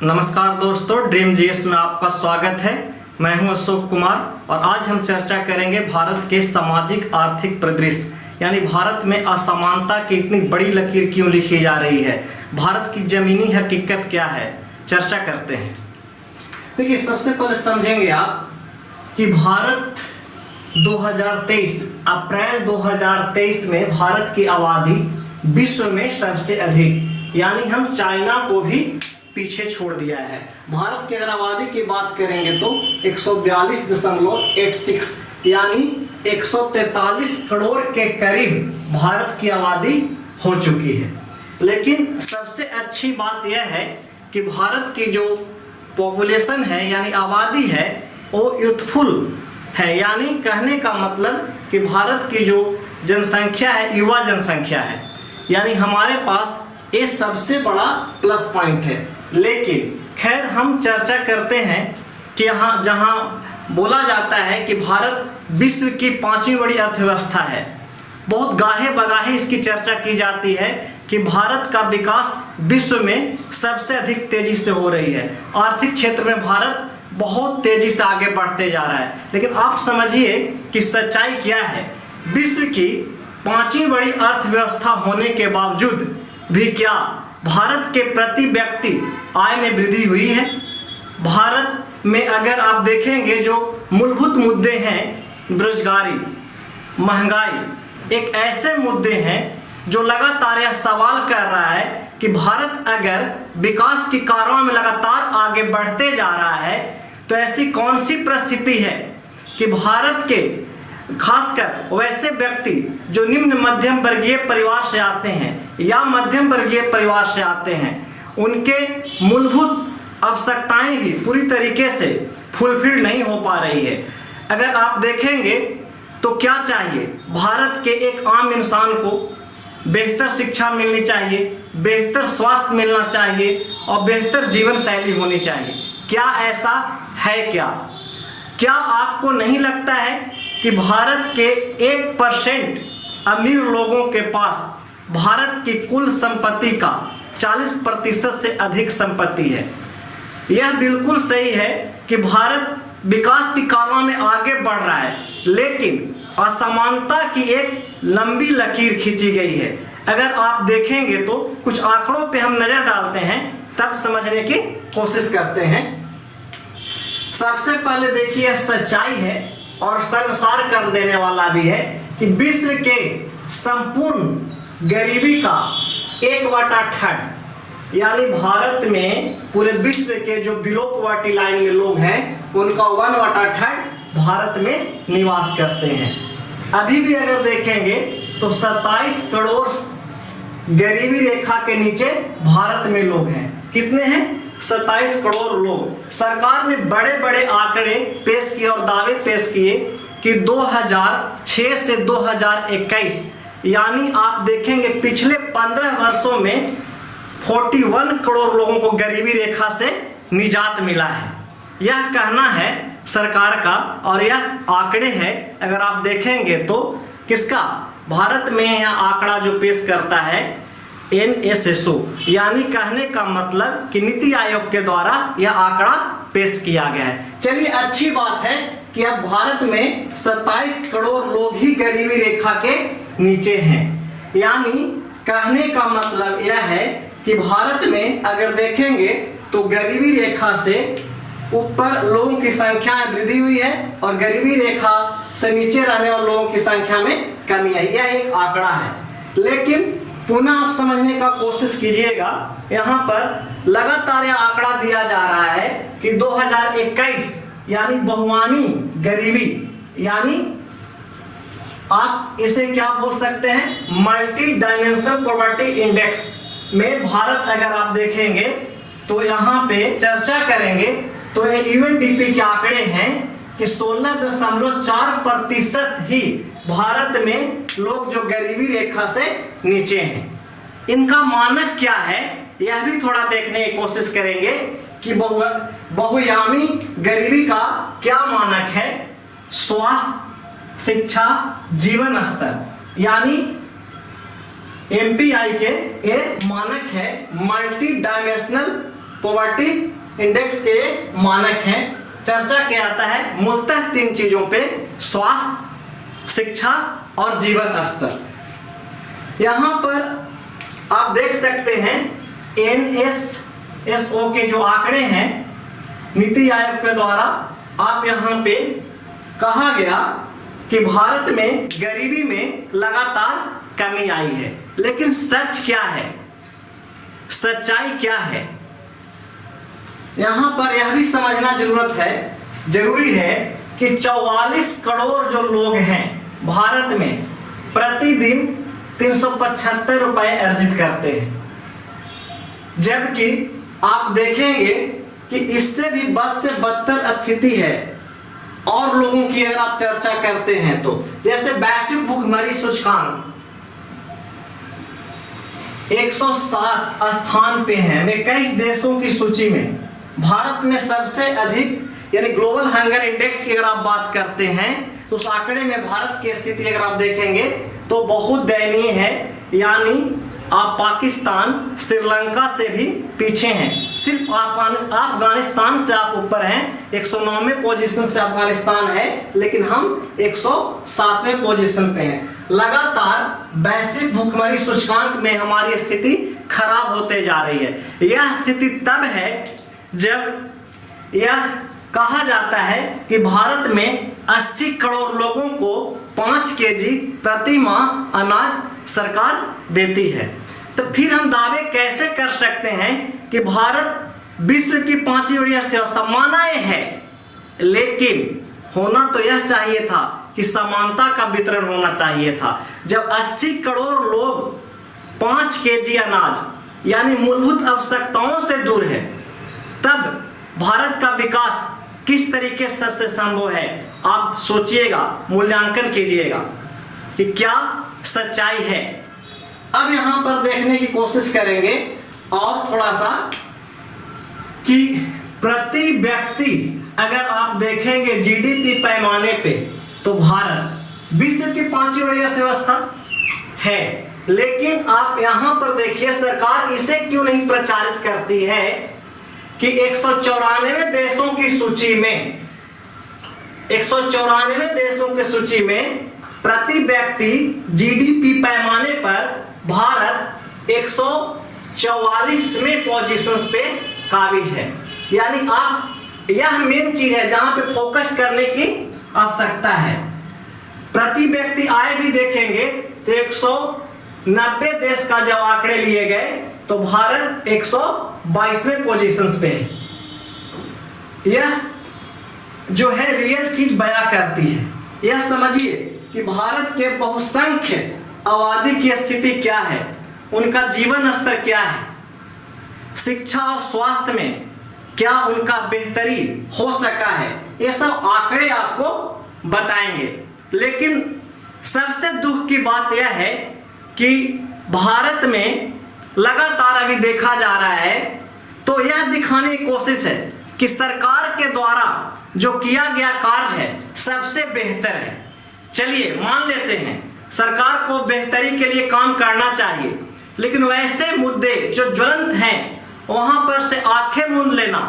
नमस्कार दोस्तों, dream GS में आपका स्वागत है। मैं हूं अशोक कुमार और आज हम चर्चा करेंगे भारत के सामाजिक आर्थिक परिदृश्य, यानी भारत में असमानता की इतनी बड़ी लकीर क्यों लिखी जा रही है, भारत की जमीनी हकीकत क्या है, चर्चा करते हैं। देखिए, सबसे पहले समझेंगे आप कि भारत 2023 अप्रैल 2023 में भारत की आबादी विश्व में सबसे अधिक, यानी हम चाइना को भी पीछे छोड़ दिया है। भारत की अगर आबादी की बात करेंगे तो 142.86 यानी 143 करोड़ के करीब भारत की आबादी हो चुकी है। लेकिन सबसे अच्छी बात यह है कि भारत की जो पॉपुलेशन है यानी आबादी है वो यूथफुल है, यानी कहने का मतलब कि भारत की जो जनसंख्या है युवा जनसंख्या है, यानी हमारे पास ये सबसे बड़ा प्लस पॉइंट है। लेकिन खैर हम चर्चा करते हैं कि यहाँ जहाँ बोला जाता है कि भारत विश्व की 5वीं बड़ी अर्थव्यवस्था है, बहुत गाहे बगाहे इसकी चर्चा की जाती है कि भारत का विकास विश्व में सबसे अधिक तेजी से हो रही है। आर्थिक क्षेत्र में भारत बहुत तेजी से आगे बढ़ते जा रहा है। लेकिन आप समझिए कि सच्चाई क्या है। विश्व की 5वीं बड़ी अर्थव्यवस्था होने के बावजूद भी क्या भारत के प्रति व्यक्ति आय में वृद्धि हुई है? भारत में अगर आप देखेंगे जो मूलभूत मुद्दे हैं, बेरोजगारी, महंगाई, एक ऐसे मुद्दे हैं जो लगातार यह सवाल कर रहा है कि भारत अगर विकास की कारवां में लगातार आगे बढ़ते जा रहा है तो ऐसी कौन सी परिस्थिति है कि भारत के खासकर वैसे व्यक्ति जो निम्न मध्यम वर्गीय परिवार से आते हैं या मध्यम वर्गीय परिवार से आते हैं, उनके मूलभूत आवश्यकताएं भी पूरी तरीके से फुलफिल नहीं हो पा रही है। अगर आप देखेंगे तो क्या चाहिए, भारत के एक आम इंसान को बेहतर शिक्षा मिलनी चाहिए, बेहतर स्वास्थ्य मिलना चाहिए और बेहतर जीवन शैली होनी चाहिए। क्या ऐसा है क्या आपको नहीं लगता है कि भारत के 1% अमीर लोगों के पास भारत की कुल संपत्ति का 40% से अधिक संपत्ति है? यह बिल्कुल सही है कि भारत विकास की कारवां में आगे बढ़ रहा है, लेकिन असमानता की एक लंबी लकीर खींची गई है। अगर आप देखेंगे तो कुछ आंकड़ों पे हम नजर डालते हैं, तब समझने की कोशिश करते हैं। सबसे पहले देखिए, सच्चाई है और सर्वसार कर देने वाला भी है कि विश्व के संपूर्ण गरीबी का 1/3 यानी भारत में पूरे विश्व के जो बिलो पॉवर्टी लाइन में लोग हैं उनका 1/3 भारत में निवास करते हैं। अभी भी अगर देखेंगे तो 27 करोड़ गरीबी रेखा के नीचे भारत में लोग हैं। कितने हैं? 27 करोड़ लोग। सरकार ने बड़े बड़े आंकड़े पेश किए और दावे पेश किए कि 2006 से 2021 यानी आप देखेंगे पिछले 15 वर्षों में 41 करोड़ लोगों को गरीबी रेखा से निजात मिला है। यह कहना है सरकार का और यह आंकड़े हैं। अगर आप देखेंगे तो किसका, भारत में यह आंकड़ा जो पेश करता है NSSO, यानी कहने का मतलब कि नीति आयोग के द्वारा यह आंकड़ा पेश किया गया है। चलिए, अच्छी बात है कि अब भारत में 27 करोड़ लोग ही गरीबी रेखा के नीचे हैं। यानी कहने का मतलब यह है कि भारत में अगर देखेंगे तो गरीबी रेखा से ऊपर लोगों की संख्या में वृद्धि हुई है और गरीबी रेखा से नीचे रहने वाले लोगों की संख्या में कमी आई। यह एक आंकड़ा है। लेकिन पुनः आप समझने का कोशिश कीजिएगा, यहाँ पर लगातार यह आंकड़ा दिया जा रहा है कि 2021 यानी बहुआमी गरीबी, यानी आप इसे क्या बोल सकते हैं, मल्टी डायमेंशनल पॉवर्टी इंडेक्स में भारत अगर आप देखेंगे तो यहाँ पे चर्चा करेंगे तो ये UNDP के आंकड़े हैं कि 16.4% ही भारत में लोग जो गरीबी रेखा से नीचे हैं। इनका मानक क्या है यह भी थोड़ा देखने की कोशिश करेंगे कि बहुआयामी गरीबी का क्या मानक है। स्वास्थ्य, शिक्षा, जीवन स्तर, यानी MPI के एक मानक है मल्टी डायमेंशनल पॉवर्टी इंडेक्स के मानक हैं। चर्चा किया जाता है मूलतः 3 चीजों पे, स्वास्थ्य, शिक्षा और जीवन स्तर। यहां पर आप देख सकते हैं NSSO के जो आंकड़े हैं नीति आयोग के द्वारा, आप यहां पे कहा गया कि भारत में गरीबी में लगातार कमी आई है। लेकिन सच क्या है, सच्चाई क्या है, यहां पर यह भी समझना जरूरी है कि 44 करोड़ जो लोग हैं भारत में प्रतिदिन 375 रुपए अर्जित करते हैं, जबकि आप देखेंगे कि इससे भी बद से बदतर स्थिति है और लोगों की अगर आप चर्चा करते हैं तो, जैसे वैश्विक भुखमरी सूचकांक 107 स्थान पे है। 21 देशों की सूची में भारत में सबसे अधिक यानी ग्लोबल हंगर इंडेक्स की अगर आप बात करते हैं तो उस आंकड़े में भारत की स्थिति अगर आप देखेंगे तो बहुत दयनीय है। यानी आप पाकिस्तान, श्रीलंका से भी पीछे हैं, सिर्फ अफगानिस्तान से आप ऊपर हैं। 109वें पोजीशन से अफगानिस्तान है, लेकिन हम 107वें पोजीशन पे हैं। लगातार वैश्विक भुखमरी सूचकांक में हमारी स्थिति खराब होते जा रही है। यह स्थिति तब है जब यह कहा जाता है कि भारत में 80 करोड़ लोगों को 5 केजी प्रति माह अनाज सरकार देती है। तो फिर हम दावे कैसे कर सकते हैं कि भारत विश्व की 5वीं बड़ी अर्थव्यवस्था माना है, लेकिन होना तो यह चाहिए था कि समानता का वितरण होना चाहिए था। जब 80 करोड़ लोग 5 केजी अनाज यानी मूलभूत आवश्यकताओं से दूर है, तब भारत का विकास किस तरीके से संभव है? आप सोचिएगा, मूल्यांकन कीजिएगा कि क्या सच्चाई है। अब यहां पर देखने की कोशिश करेंगे और थोड़ा सा कि प्रति व्यक्ति अगर आप देखेंगे जीडीपी पैमाने पे तो भारत विश्व की 5वीं बड़ी अर्थव्यवस्था है, लेकिन आप यहां पर देखिए सरकार इसे क्यों नहीं प्रचारित करती है कि 194 देशों की सूची में 194 देशों की सूची में प्रति व्यक्ति जीडीपी पैमाने पर भारत 144वें पोजीशंस पे काबिज है। यानी आप यह मेन चीज है जहां पे फोकस करने की आवश्यकता है। प्रति व्यक्ति आय भी देखेंगे तो 190 देश का जब आंकड़े लिए गए तो भारत 122वें पोजीशंस पे है। यह जो है रियल चीज बयां करती है। यह समझिए कि भारत के बहुसंख्य आबादी की स्थिति क्या है, उनका जीवन स्तर क्या है, शिक्षा और स्वास्थ्य में क्या उनका बेहतरी हो सका है, ये सब आंकड़े आपको बताएंगे। लेकिन सबसे दुख की बात यह है कि भारत में लगातार अभी देखा जा रहा है तो यह दिखाने की कोशिश है कि सरकार के द्वारा जो किया गया कार्य है सबसे बेहतर है। चलिए मान लेते हैं सरकार को बेहतरी के लिए काम करना चाहिए, लेकिन वैसे मुद्दे जो ज्वलंत हैं वहां पर से आंखें मूंद लेना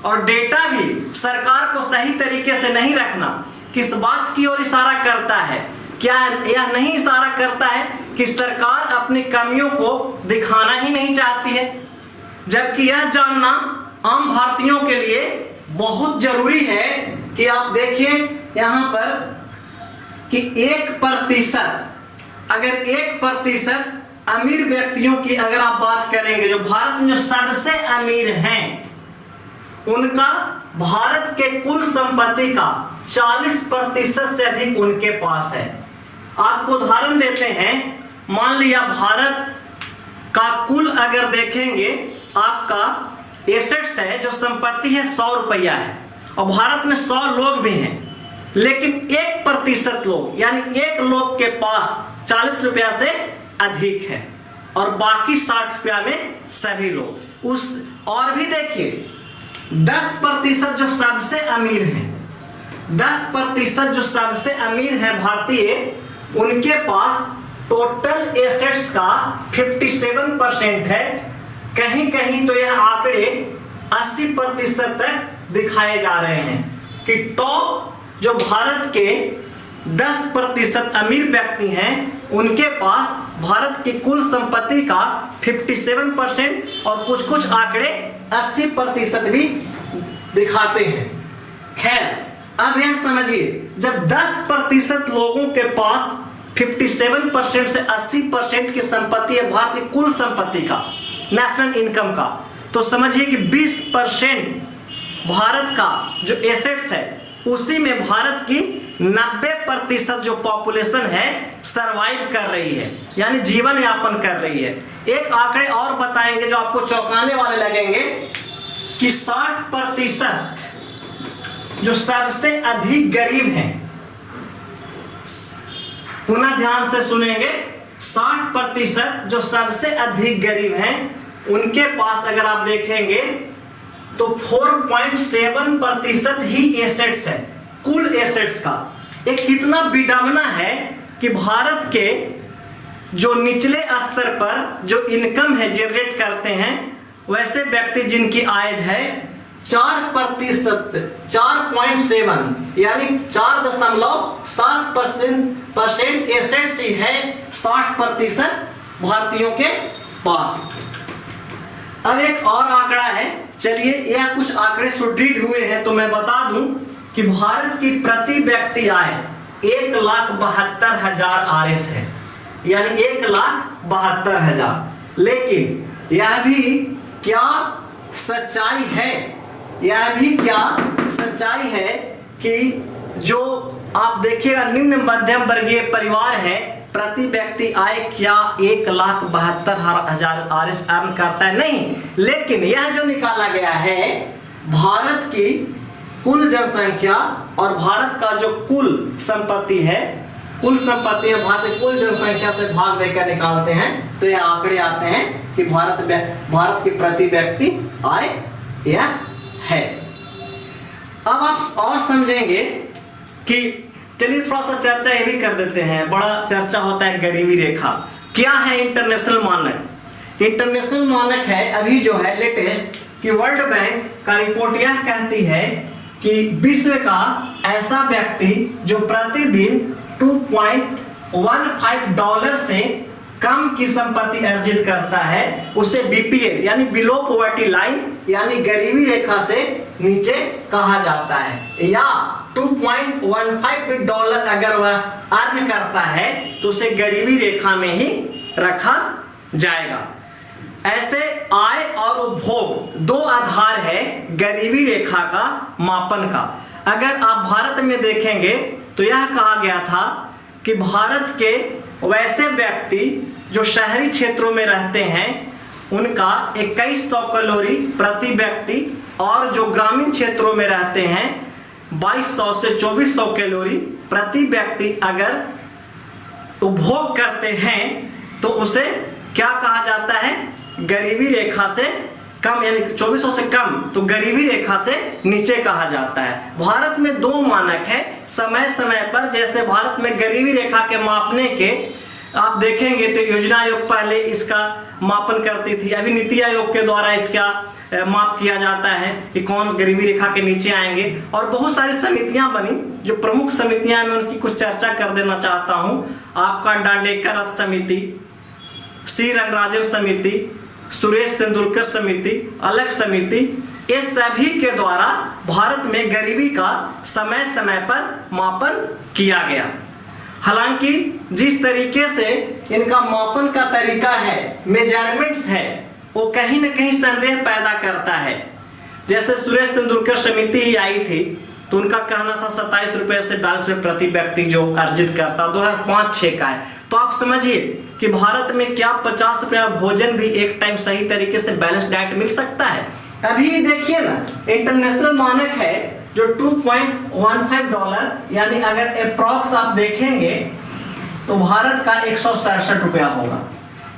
और डेटा भी सरकार को सही तरीके से नहीं रखना किस बात की ओर इशारा करता है? क्या यह नहीं इशारा करता है कि सरकार अपनी कमियों को दिखाना ही नहीं चाहती है? जबकि यह जानना आम भारतीयों के लिए बहुत जरूरी है कि आप देखिए यहां पर कि 1% अगर 1% अमीर व्यक्तियों की अगर आप बात करेंगे, जो भारत में जो सबसे अमीर हैं, उनका भारत के कुल संपत्ति का 40% से अधिक उनके पास है। आपको उदाहरण देते हैं, मान लिया भारत का कुल अगर देखेंगे आपका एसेट्स है, जो संपत्ति है 100 रुपया है और भारत में 100 लोग भी हैं, लेकिन 1% लोग यानी एक लोग के पास 40 रुपया से अधिक है और बाकी 60 रुपया में सभी लोग उस। और भी देखिए 10% जो सबसे अमीर हैं, 10% जो सबसे अमीर हैं भारतीय, उनके पास टोटल एसेट्स का 57% है। कहीं कहीं तो यह आंकड़े 80% तक दिखाए जा रहे हैं कि टॉप जो भारत के 10% अमीर व्यक्ति हैं उनके पास भारत की कुल संपत्ति का 57% और कुछ कुछ आंकड़े 80% भी दिखाते हैं। खैर, अब यह समझिए, जब 10% लोगों के पास 57% से 80% की संपत्ति है भारत की कुल संपत्ति का, नेशनल इनकम का, तो समझिए कि 20% भारत का जो एसेट्स है उसी में भारत की 90% जो पॉपुलेशन है सरवाइव कर रही है, यानी जीवन यापन कर रही है। एक आंकड़े और बताएंगे जो आपको चौंकाने वाले लगेंगे कि 60% जो सबसे अधिक गरीब हैं, पुनः ध्यान से सुनेंगे, 60% जो सबसे अधिक गरीब हैं उनके पास अगर आप देखेंगे तो 4.7% ही एसेट्स है कुल एसेट्स का। एक कितना विडंबना है कि भारत के जो निचले स्तर पर जो इनकम है जनरेट करते हैं वैसे व्यक्ति जिनकी आय है 4%, 4.7 यानी 4.7% एसेट्स ही है 60% भारतीयों के पास। अब एक और आंकड़ा है, चलिए यह कुछ आंकड़े सुदृढ़ हुए हैं तो मैं बता दूं कि भारत की प्रति व्यक्ति आय 1,72,000 RS है, यानी 1,72,000। लेकिन यह भी क्या सच्चाई है, यह भी क्या सच्चाई है कि जो आप देखिएगा निम्न मध्यम वर्गीय परिवार है प्रति व्यक्ति आय क्या 1,72,000 RS अर्न करता है? नहीं, लेकिन यह जो निकाला गया है भारत की कुल जनसंख्या और भारत का जो कुल संपत्ति है, कुल संपत्ति है भारत की कुल जनसंख्या से भाग देकर निकालते हैं तो यह आंकड़े आते हैं कि भारत की प्रति व्यक्ति आय यह है। अब आप और समझेंगे कि चलिए थोड़ा सा चर्चा ये भी कर देते हैं, बड़ा चर्चा होता है गरीबी रेखा क्या है। इंटरनेशनल मानक, इंटरनेशनल मानक है अभी जो है लेटेस्ट कि वर्ल्ड बैंक का रिपोर्ट यह कहती है कि विश्व का ऐसा व्यक्ति जो प्रतिदिन $2.15 से कम की संपत्ति अर्जित करता है उसे बीपीएल यानी बिलो पॉवर्टी लाइन यानी गरीबी रेखा से नीचे कहा जाता है, या $2.15 अगर वह अर्न करता है तो उसे गरीबी रेखा में ही रखा जाएगा। ऐसे आय और उपभोग दो आधार है गरीबी रेखा का मापन का। अगर आप भारत में देखेंगे तो यह कहा गया था कि भारत के वैसे व्यक्ति जो शहरी क्षेत्रों में रहते हैं उनका 2100 कैलोरी प्रति व्यक्ति और जो ग्रामीण क्षेत्रों में रहते हैं 2200 से 2400 कैलोरी प्रति व्यक्ति अगर उपभोग करते हैं तो उसे क्या कहा जाता है? गरीबी रेखा से कम, यानी 2400 से कम तो गरीबी रेखा से नीचे कहा जाता है। भारत में दो मानक है समय समय पर, जैसे भारत में गरीबी रेखा के मापने के आप देखेंगे तो योजना आयोग पहले इसका मापन करती थी, अभी नीति आयोग के द्वारा इसका माप किया जाता है कि कौन गरीबी रेखा के नीचे आएंगे, और बहुत सारी समितियां बनी। जो प्रमुख समितियां मैं उनकी कुछ चर्चा कर देना चाहता हूं। आपका डांडेकर रथ समिति, सी रंगराजन समिति, सुरेश तेंदुलकर समिति, अलग समिति, ये सभी के द्वारा भारत में गरीबी का समय समय पर मापन किया गया। हालांकि जिस तरीके से इनका मापन का तरीका है, मेजरमेंट्स है, वो कहीं न कहीं संदेह पैदा करता है। जैसे सुरेश तेंदुलकर समिति ही आई थी तो उनका कहना था 27 रुपए से 22 रुपए प्रति व्यक्ति जो अर्जित करता 2005-06 का है। तो आप समझिए कि भारत में क्या 50 रुपया भोजन भी एक टाइम सही तरीके से बैलेंस डाइट मिल सकता है? अभी देखिए ना, इंटरनेशनल मानक है जो $2.15 यानी अगर अप्रॉक्स आप देखेंगे तो भारत का 167 रुपया होगा,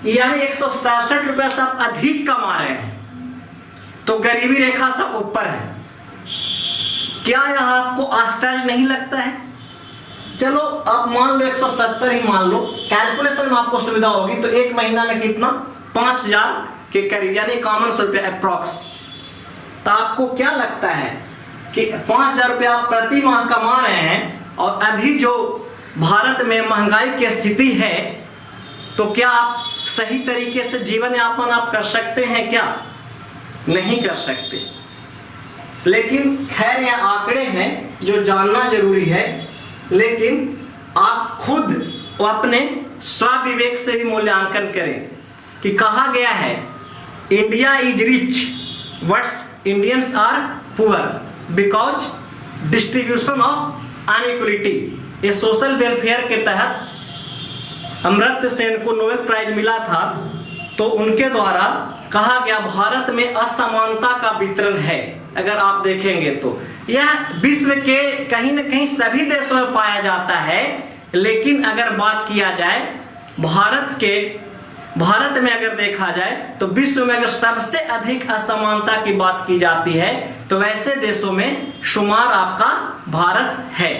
यानी 167 रुपया से आप अधिक कमा रहे हैं तो गरीबी रेखा से ऊपर है। क्या यह आपको आश्चर्य नहीं लगता है? चलो आप मान लो 170 ही मान लो, कैलकुलेशन में आपको सुविधा होगी तो एक महीना में कितना 5000 के करीब यानी 5100 रुपया अप्रॉक्स तो आपको क्या लगता है कि 5,000 रुपया आप प्रति माह कमा रहे हैं और अभी जो भारत में महंगाई की स्थिति है, तो क्या आप सही तरीके से जीवन यापन आप कर सकते हैं क्या? नहीं कर सकते। लेकिन खैर यह आंकड़े हैं जो जानना जरूरी है, लेकिन आप खुद अपने स्वविवेक से भी मूल्यांकन करें कि कहा गया है India is rich what's Indians are poor because distribution of inequality. ये सोशल वेलफेयर के तहत अमर्त्य सेन को नोबेल प्राइज मिला था, तो उनके द्वारा कहा गया भारत में असमानता का वितरण है। अगर आप देखेंगे तो यह विश्व के कहीं न कहीं सभी देशों में पाया जाता है, लेकिन अगर बात किया जाए भारत में अगर देखा जाए तो विश्व में अगर सबसे अधिक असमानता की बात की जाती है तो वैसे देशों में शुमार आपका भारत है।